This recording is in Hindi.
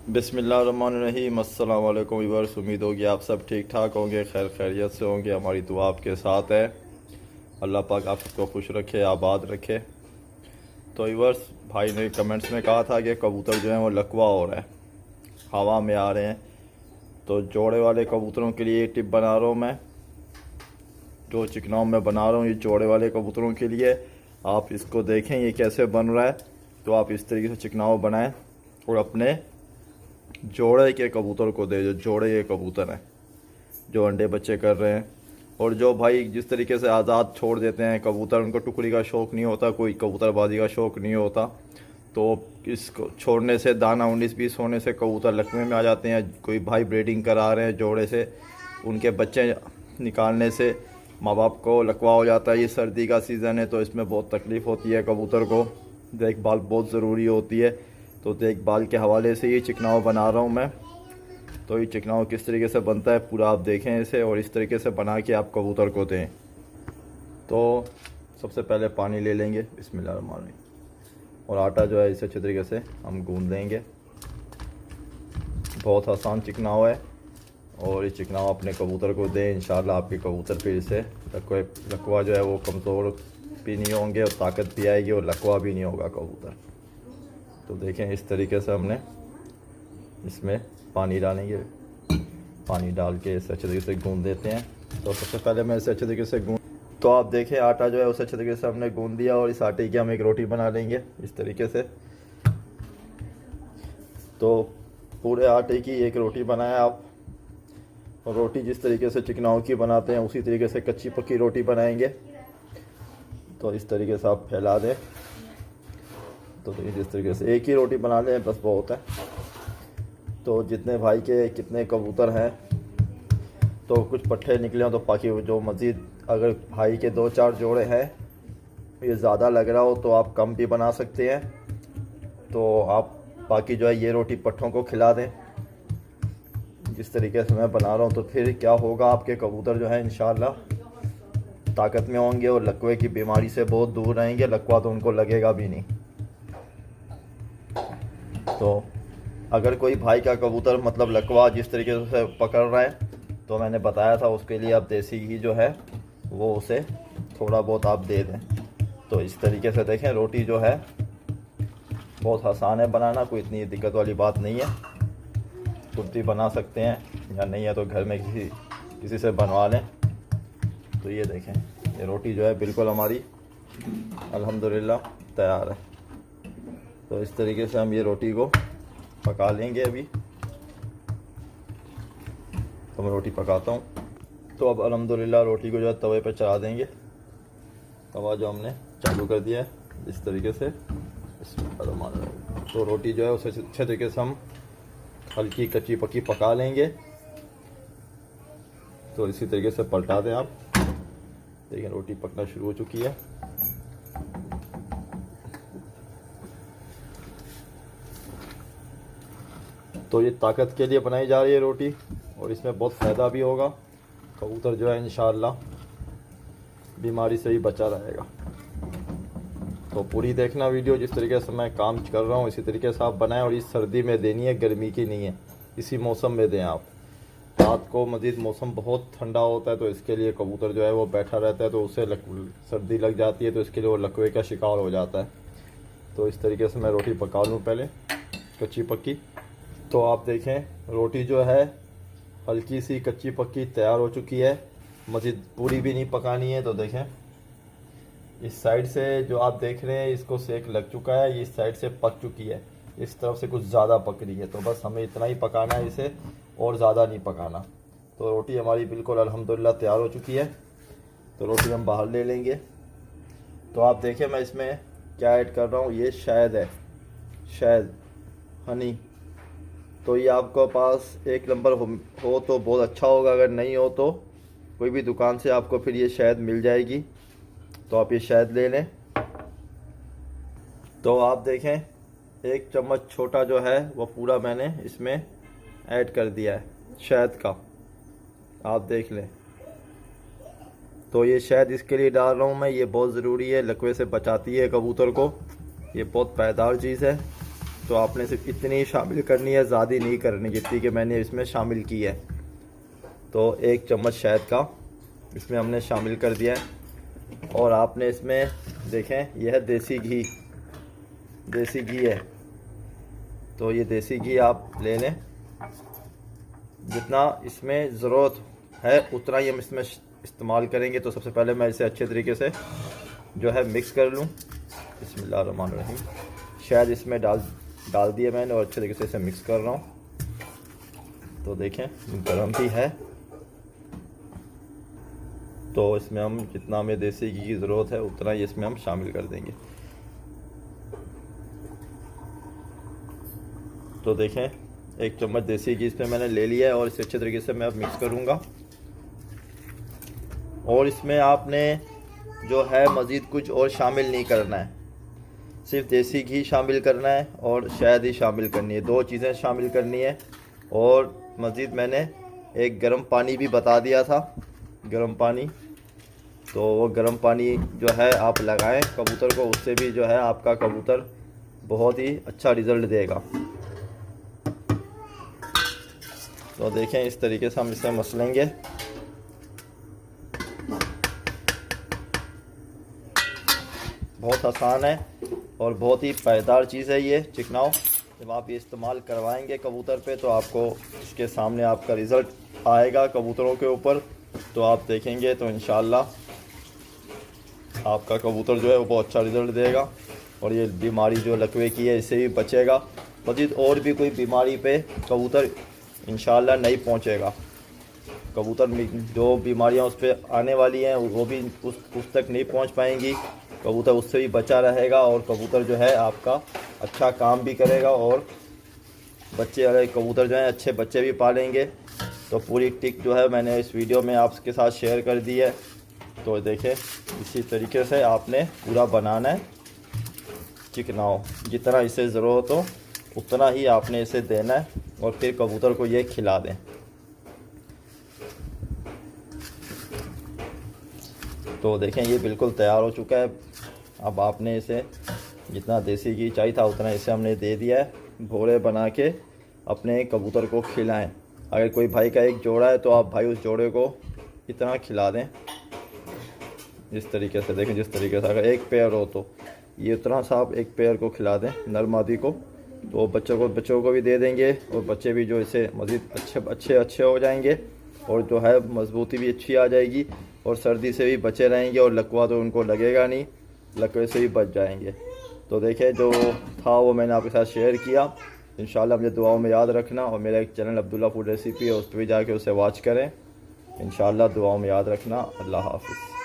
बिस्मिल्लाहिर्रहमानिर्रहीम। अस्सलाम वालेकुम व्यूअर्स, उम्मीद होगी आप सब ठीक ठाक होंगे, खैर खैरियत से होंगे। हमारी दुआ आपके साथ है। अल्लाह पाक आप सबको खुश रखे, आबाद रखे। तो व्यूअर्स, भाई ने कमेंट्स में कहा था कि कबूतर जो हैं वो लकवा हो रहा है, हवा में आ रहे हैं। तो जोड़े वाले कबूतरों के लिए टिप बना रहा हूँ मैं, जो चिकनाव में बना रहा हूँ ये जोड़े वाले कबूतरों के लिए। आप इसको देखें ये कैसे बन रहा है। तो आप इस तरीके से चिकनाव बनाएं और अपने जोड़े के कबूतर को दे, जो जोड़े के कबूतर हैं जो अंडे बच्चे कर रहे हैं। और जो भाई जिस तरीके से आज़ाद छोड़ देते हैं कबूतर, उनको टुकड़ी का शौक़ नहीं होता, कोई कबूतरबाजी का शौक़ नहीं होता, तो इसको छोड़ने से दाना 19-20 होने से कबूतर लकवे में आ जाते हैं। कोई भाई ब्रीडिंग करा रहे हैं जोड़े से, उनके बच्चे निकालने से माँ बाप को लकवा हो जाता है। ये सर्दी का सीज़न है तो इसमें बहुत तकलीफ़ होती है, कबूतर को देखभाल बहुत ज़रूरी होती है। तो देखभाल के हवाले से ये चिकनाव बना रहा हूँ मैं। तो ये चिकनाव किस तरीके से बनता है पूरा आप देखें इसे, और इस तरीके से बना के आप कबूतर को दें। तो सबसे पहले पानी ले लेंगे, बिस्मिल्लाहिर्रहमानिर्रहीम, और आटा जो है इसे अच्छे तरीके से हम गूंद लेंगे। बहुत आसान चिकनाव है, और ये चिकनाव अपने कबूतर को दें। इंशाल्लाह आपके कबूतर फिर से लकवा जो है वो कमज़ोर भी नहीं होंगे और ताकत भी आएगी और लकवा भी नहीं होगा कबूतर। तो देखें इस तरीके से हमने इसमें पानी डालेंगे, पानी डाल के इसे अच्छे तरीके से गूंद देते हैं। तो सबसे पहले मैं इसे अच्छे तरीके से तो आप देखें आटा जो है उसे अच्छे तरीके से हमने गूंद दिया, और इस आटे की हम एक रोटी बना लेंगे इस तरीके से। तो पूरे आटे की एक रोटी बनाएं आप, और रोटी जिस तरीके से चिकनाव की बनाते हैं उसी तरीके से कच्ची पक्की रोटी बनाएंगे। तो इस तरीके से आप फैला दें। तो इस तरीके से एक ही रोटी बना लें बस बहुत है। तो जितने भाई के कितने कबूतर हैं, तो कुछ पट्ठे निकले हों तो बाकी जो मज़ीद अगर भाई के 2-4 जोड़े हैं, ये ज़्यादा लग रहा हो तो आप कम भी बना सकते हैं। तो आप बाकी जो है ये रोटी पट्ठों को खिला दें जिस तरीके से मैं बना रहा हूँ। तो फिर क्या होगा, आपके कबूतर जो है इंशाल्लाह ताकत में होंगे और लकवे की बीमारी से बहुत दूर रहेंगे। लकवा तो उनको लगेगा भी नहीं। तो अगर कोई भाई का कबूतर मतलब लकवा जिस तरीके से पकड़ रहा है, तो मैंने बताया था उसके लिए आप देसी घी जो है वो उसे थोड़ा बहुत आप दे दें। तो इस तरीके से देखें रोटी जो है बहुत आसान है बनाना, कोई इतनी दिक्कत वाली बात नहीं है। खुद भी बना सकते हैं, या नहीं है तो घर में किसी से बनवा लें। तो ये देखें ये रोटी जो है बिल्कुल हमारी अल्हम्दुलिल्लाह तैयार है। तो इस तरीके से हम ये रोटी को पका लेंगे। अभी तो मैं रोटी पकाता हूँ। तो अब अल्हम्दुलिल्लाह रोटी को जो है तवे पे चढ़ा देंगे। तवा जो हमने चालू कर दिया है इस तरीके से। तो रोटी जो है उसे अच्छे तरीके से हम हल्की कच्ची पक्की पका लेंगे। तो इसी तरीके से पलटा दें आप। देखिए रोटी पकना शुरू हो चुकी है। तो ये ताकत के लिए बनाई जा रही है रोटी, और इसमें बहुत फ़ायदा भी होगा। कबूतर जो है इंशाअल्लाह बीमारी से ही बचा रहेगा। तो पूरी देखना वीडियो, जिस तरीके से मैं काम कर रहा हूँ इसी तरीके से आप बनाएं। और इस सर्दी में देनी है, गर्मी की नहीं है, इसी मौसम में दें आप। रात को मज़ीद मौसम बहुत ठंडा होता है तो इसके लिए कबूतर जो है वो बैठा रहता है, तो उसे सर्दी लग जाती है, तो इसके लिए वो लकवे का शिकार हो जाता है। तो इस तरीके से मैं रोटी पका लूँ पहले कच्ची पक्की। तो आप देखें रोटी जो है हल्की सी कच्ची पक्की तैयार हो चुकी है, मज़ीद पूरी भी नहीं पकानी है। तो देखें इस साइड से जो आप देख रहे हैं इसको सेक लग चुका है, ये इस साइड से पक चुकी है, इस तरफ से कुछ ज़्यादा पक रही है। तो बस हमें इतना ही पकाना है इसे, और ज़्यादा नहीं पकाना। तो रोटी हमारी बिल्कुल अल्हम्दुलिल्लाह तैयार हो चुकी है। तो रोटी हम बाहर ले लेंगे। तो आप देखें मैं इसमें क्या ऐड कर रहा हूँ, ये शहद है, शहद हनी। तो ये आपको पास एक नंबर हो तो बहुत अच्छा होगा, अगर नहीं हो तो कोई भी दुकान से आपको फिर ये शहद मिल जाएगी। तो आप ये शहद ले लें। तो आप देखें 1 चम्मच छोटा जो है वो पूरा मैंने इसमें ऐड कर दिया है शहद का, आप देख लें। तो ये शहद इसके लिए डाल रहा हूँ मैं, ये बहुत ज़रूरी है, लकवे से बचाती है कबूतर को, ये बहुत पायदार चीज़ है। तो आपने सिर्फ इतनी शामिल करनी है, ज़्यादा नहीं करनी जितनी कि मैंने इसमें शामिल की है। तो 1 चम्मच शहद का इसमें हमने शामिल कर दिया है। और आपने इसमें देखें, यह है देसी घी, देसी घी है। तो ये देसी घी आप ले लें, जितना इसमें ज़रूरत है उतना ही हम इसमें इस्तेमाल करेंगे। तो सबसे पहले मैं इसे अच्छे तरीके से जो है मिक्स कर लूँ। बिस्मिल्लाहिर्रहमानिर्रहीम। शहद इसमें डाल दिया मैंने और अच्छे तरीके से इसे मिक्स कर रहा हूँ। तो देखें गर्म भी है। तो इसमें हम जितना हमें देसी घी की ज़रूरत है उतना ही इसमें हम शामिल कर देंगे। तो देखें 1 चम्मच देसी घी इसमें मैंने ले लिया है और इसे अच्छे तरीके से मैं अब मिक्स करूँगा। और इसमें आपने जो है मज़ीद कुछ और शामिल नहीं करना है, सिर्फ देसी घी शामिल करना है और शहद ही शामिल करनी है, 2 चीज़ें शामिल करनी है। और मज़ीद मैंने एक गर्म पानी भी बता दिया था, गर्म पानी। तो वो गर्म पानी जो है आप लगाएं कबूतर को, उससे भी जो है आपका कबूतर बहुत ही अच्छा रिज़ल्ट देगा। तो देखें इस तरीके से हम इसे मसलेंगे। बहुत आसान है और बहुत ही पायदार चीज़ है ये चिकनाव। जब आप ये इस्तेमाल करवाएंगे कबूतर पे तो आपको इसके सामने आपका रिज़ल्ट आएगा कबूतरों के ऊपर। तो आप देखेंगे तो इंशाअल्लाह आपका कबूतर जो है वो बहुत अच्छा रिज़ल्ट देगा और ये बीमारी जो लकवे की है इससे भी बचेगा। मज़ीद और भी कोई बीमारी पे कबूतर इंशाअल्लाह नहीं पहुंचेगा। कबूतर जो बीमारियां उस पर आने वाली हैं वो भी उस तक नहीं पहुंच पाएंगी। कबूतर उससे भी बचा रहेगा और कबूतर जो है आपका अच्छा काम भी करेगा और बच्चे वाले कबूतर जो हैं अच्छे बच्चे भी पालेंगे। तो पूरी टिक जो है मैंने इस वीडियो में आपके साथ शेयर कर दी है। तो देखें इसी तरीके से आपने पूरा बनाना है चिकनाव, जितना इसे ज़रूरत हो उतना ही आपने इसे देना है और फिर कबूतर को ये खिला दें। तो देखें ये बिल्कुल तैयार हो चुका है। अब आपने इसे जितना देसी घी चाहिए था उतना इसे हमने दे दिया है। भोरे बना के अपने कबूतर को खिलाएं। अगर कोई भाई का एक जोड़ा है तो आप भाई उस जोड़े को इतना खिला दें इस तरीके से। देखें जिस तरीके से, अगर एक पेयर हो तो ये उतना सा आप एक पेयर को खिला दें नर मादी को, तो बच्चों को भी दे देंगे और बच्चे भी जो इसे मज़ीद अच्छे हो जाएंगे और जो है मजबूती भी अच्छी आ जाएगी और सर्दी से भी बचे रहेंगे और लकवा तो उनको लगेगा नहीं, लकवे से भी बच जाएंगे। तो देखें जो था वो मैंने आपके साथ शेयर किया। इंशाल्लाह मुझे दुआओं में याद रखना और मेरा एक चैनल अब्दुल्ला फूड रेसिपी है, उस पर भी जाके उसे वॉच करें। इंशाल्लाह दुआओं में याद रखना। अल्लाह हाफ़िज़।